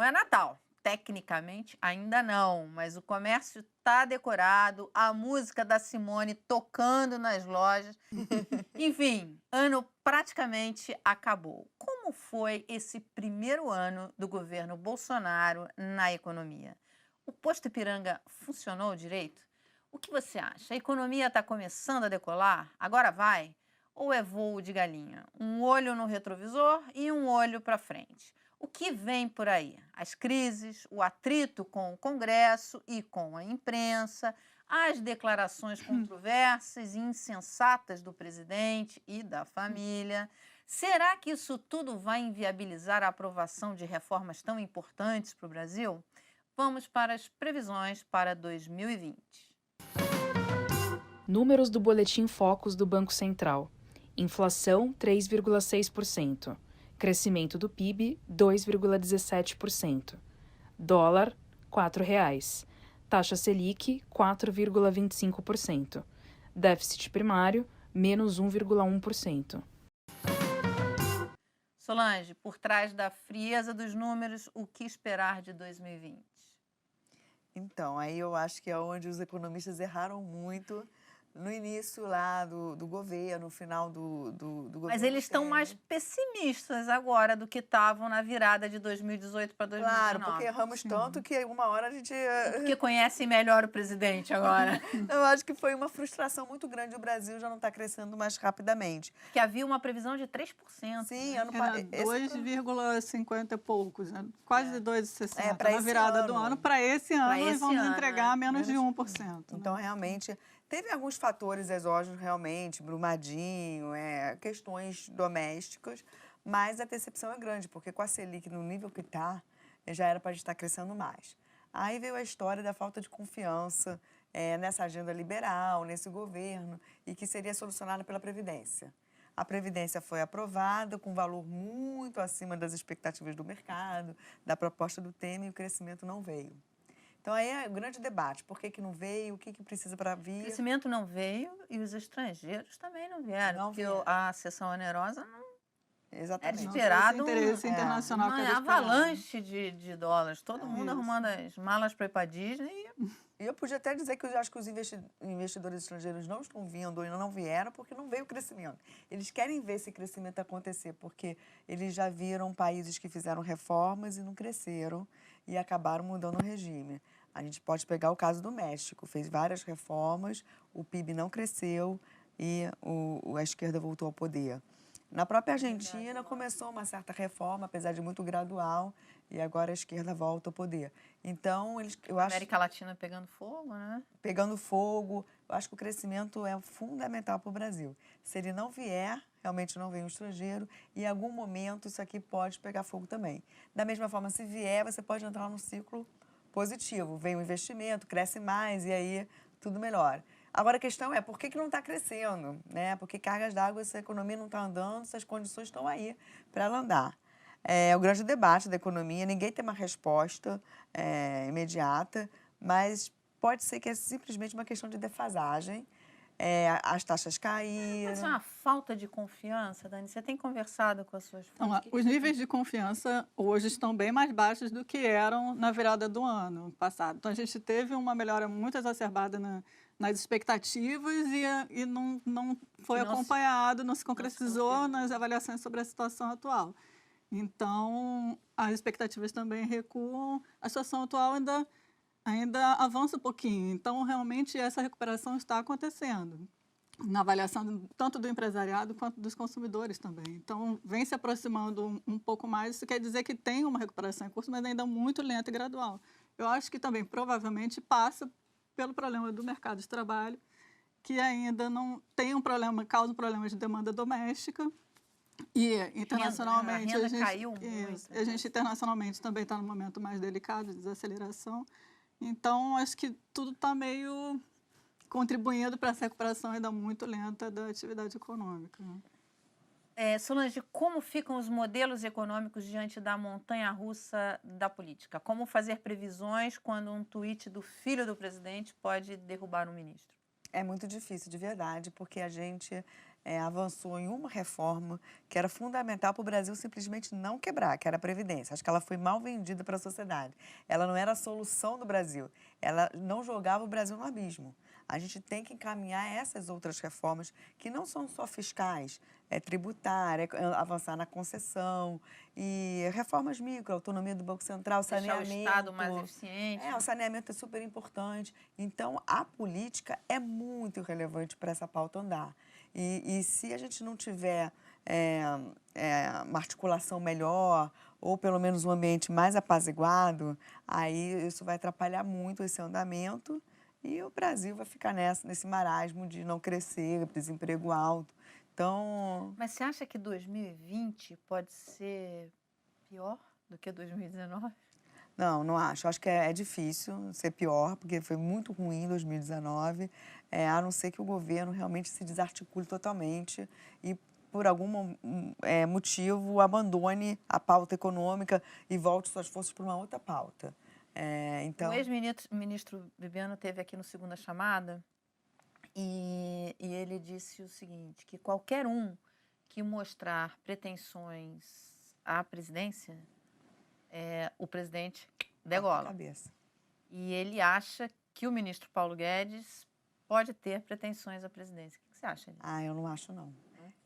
é Natal. Tecnicamente, ainda não, mas o comércio está decorado, a música da Simone tocando nas lojas. Enfim, ano praticamente acabou. Como foi esse primeiro ano do governo Bolsonaro na economia? O posto Ipiranga funcionou direito? O que você acha? A economia está começando a decolar? Agora vai? Ou é voo de galinha? Um olho no retrovisor e um olho para frente. O que vem por aí? As crises, o atrito com o Congresso e com a imprensa, as declarações controversas e insensatas do presidente e da família. Será que isso tudo vai inviabilizar a aprovação de reformas tão importantes para o Brasil? Vamos para as previsões para 2020. Números do Boletim Focus do Banco Central. Inflação, 3,6%. Crescimento do PIB, 2,17%. Dólar, R$ 4,00. Taxa Selic, 4,25%. Déficit primário, menos 1,1%. Solange, por trás da frieza dos números, o que esperar de 2020? Então, aí eu acho que é onde os economistas erraram muito no início lá do governo, no final do governo. Mas eles estão mais Temer. pessimistas agora do que estavam na virada de 2018 para 2019. Claro, porque erramos tanto que uma hora a gente... Porque conhecem melhor o presidente agora. Eu acho que foi uma frustração muito grande. O Brasil já não está crescendo mais rapidamente. Que havia uma previsão de 3%. Sim, ano Era passado. 2,50 e poucos, né? Quase 2,60 pra na esse virada do ano. ano. Para esse ano, nós esse vamos ano, entregar né? menos de 1%. Então, né? realmente, teve alguns fatores exógenos, realmente, Brumadinho, questões domésticas, mas a decepção é grande, porque com a Selic no nível que está, já era para a gente estar crescendo mais. Aí veio a história da falta de confiança nessa agenda liberal, nesse governo, e que seria solucionada pela Previdência. A Previdência foi aprovada com valor muito acima das expectativas do mercado, da proposta do Temer, e o crescimento não veio. Então, aí é o grande debate. Por que não veio? O que precisa para O vir? crescimento não veio e os estrangeiros também não vieram. Não porque vieram. a sessão onerosa não era Exatamente. Não esperado teve esse interesse internacional que era esperado. avalanche de dólares. Todo mundo arrumando as malas para ir para a Disney. E eu podia até dizer que eu acho que os investidores estrangeiros não estão vindo, ainda não vieram, porque não veio o crescimento. Eles querem ver esse crescimento acontecer, porque eles já viram países que fizeram reformas e não cresceram e acabaram mudando o regime. A gente pode pegar o caso do México, fez várias reformas, o PIB não cresceu e a esquerda voltou ao poder. Na própria Argentina começou uma certa reforma, apesar de muito gradual, e agora a esquerda volta ao poder. Então, eu acho... América Latina pegando fogo, né? Pegando fogo, eu acho que o crescimento é fundamental para o Brasil. Se ele não vier, realmente não vem um estrangeiro, e em algum momento isso aqui pode pegar fogo também. Da mesma forma, se vier, você pode entrar num ciclo positivo. Vem o investimento, cresce mais, e aí tudo melhora. Agora, a questão é, por que não está crescendo? Né? Porque cargas d'água, se a economia não está andando, se as condições estão aí para ela andar. É o grande debate da economia, ninguém tem uma resposta imediata, mas pode ser que é simplesmente uma questão de defasagem. As taxas caíram. Mas é uma falta de confiança, Dani? Você tem conversado com as suas fontes? Então, os níveis de confiança hoje estão bem mais baixos do que eram na virada do ano passado. Então, a gente teve uma melhora muito exacerbada nas expectativas e não foi acompanhado, não se concretizou nas avaliações sobre a situação atual. Então, as expectativas também recuam, a situação atual ainda avança um pouquinho. Então, realmente, essa recuperação está acontecendo na avaliação tanto do empresariado quanto dos consumidores também. Então, vem se aproximando um pouco mais. Isso quer dizer que tem uma recuperação em curso, mas ainda muito lenta e gradual. Eu acho que também, provavelmente, passa pelo problema do mercado de trabalho, que ainda não tem causa um problema de demanda doméstica. E internacionalmente, a renda caiu muito. A gente internacionalmente também está num momento mais delicado de desaceleração. Então, acho que tudo está meio contribuindo para essa recuperação ainda muito lenta da atividade econômica. Solange, como ficam os modelos econômicos diante da montanha-russa da política? Como fazer previsões quando um tweet do filho do presidente pode derrubar um ministro? É muito difícil, de verdade, porque a gente avançou em uma reforma que era fundamental para o Brasil simplesmente não quebrar, que era a Previdência. Acho que ela foi mal vendida para a sociedade. Ela não era a solução do Brasil. Ela não jogava o Brasil no abismo. A gente tem que encaminhar essas outras reformas que não são só fiscais, tributária, avançar na concessão e reformas micro, autonomia do Banco Central, Deixar saneamento. o Estado mais eficiente. O saneamento é super importante. Então, a política é muito relevante para essa pauta andar. E se a gente não tiver uma articulação melhor, ou pelo menos um ambiente mais apaziguado, aí isso vai atrapalhar muito esse andamento e o Brasil vai ficar nesse marasmo de não crescer, desemprego alto. Então, Mas você acha que 2020 pode ser pior do que 2019? não acho. Acho que é difícil ser pior, porque foi muito ruim em 2019, a não ser que o governo realmente se desarticule totalmente e, por algum motivo, abandone a pauta econômica e volte suas forças para uma outra pauta. Então... O ex-ministro Bibiano esteve aqui no Segunda Chamada e ele disse o seguinte, que qualquer um que mostrar pretensões à presidência, o presidente degola. Cabeça. E ele acha que o ministro Paulo Guedes pode ter pretensões à presidência. O que você acha, Elis? Eu não acho, não.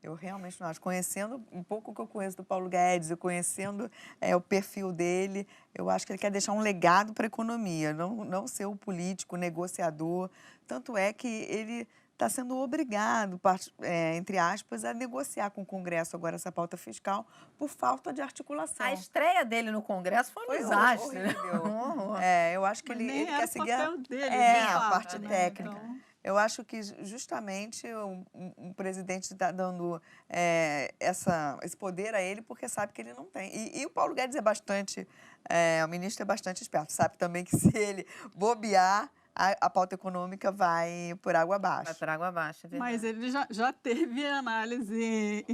Eu realmente não acho. Conhecendo um pouco o que eu conheço do Paulo Guedes, eu conhecendo o perfil dele, eu acho que ele quer deixar um legado para a economia, não ser o político, o negociador. Tanto é que ele está sendo obrigado, entre aspas, a negociar com o Congresso agora essa pauta fiscal por falta de articulação. A estreia dele no Congresso foi um desastre. Horrível. Eu acho que Mas ele nem quer era o seguir papel dele, a parte né? técnica. Então... Eu acho que justamente um presidente está dando esse poder a ele porque sabe que ele não tem. E o Paulo Guedes o ministro é bastante esperto, sabe também que se ele bobear, a pauta econômica vai por água abaixo. Vai por água abaixo, é verdade. Mas ele já teve análise,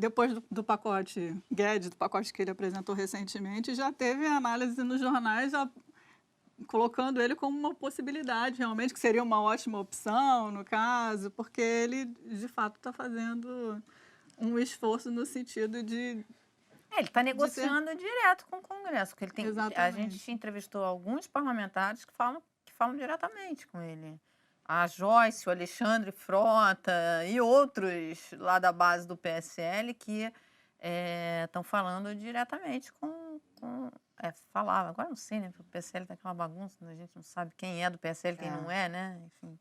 depois do pacote Guedes, do pacote que ele apresentou recentemente, já teve análise nos jornais, colocando ele como uma possibilidade, realmente, que seria uma ótima opção, no caso, porque ele, de fato, está fazendo um esforço no sentido de... Ele está negociando direto com o Congresso. Porque ele tem, Exatamente. A gente entrevistou alguns parlamentares que falam diretamente com ele. A Joyce, o Alexandre Frota e outros lá da base do PSL que estão falando diretamente falava, agora não sei, né? Porque o PSL tá aquela bagunça, a gente não sabe quem é do PSL, quem não é, né? Enfim.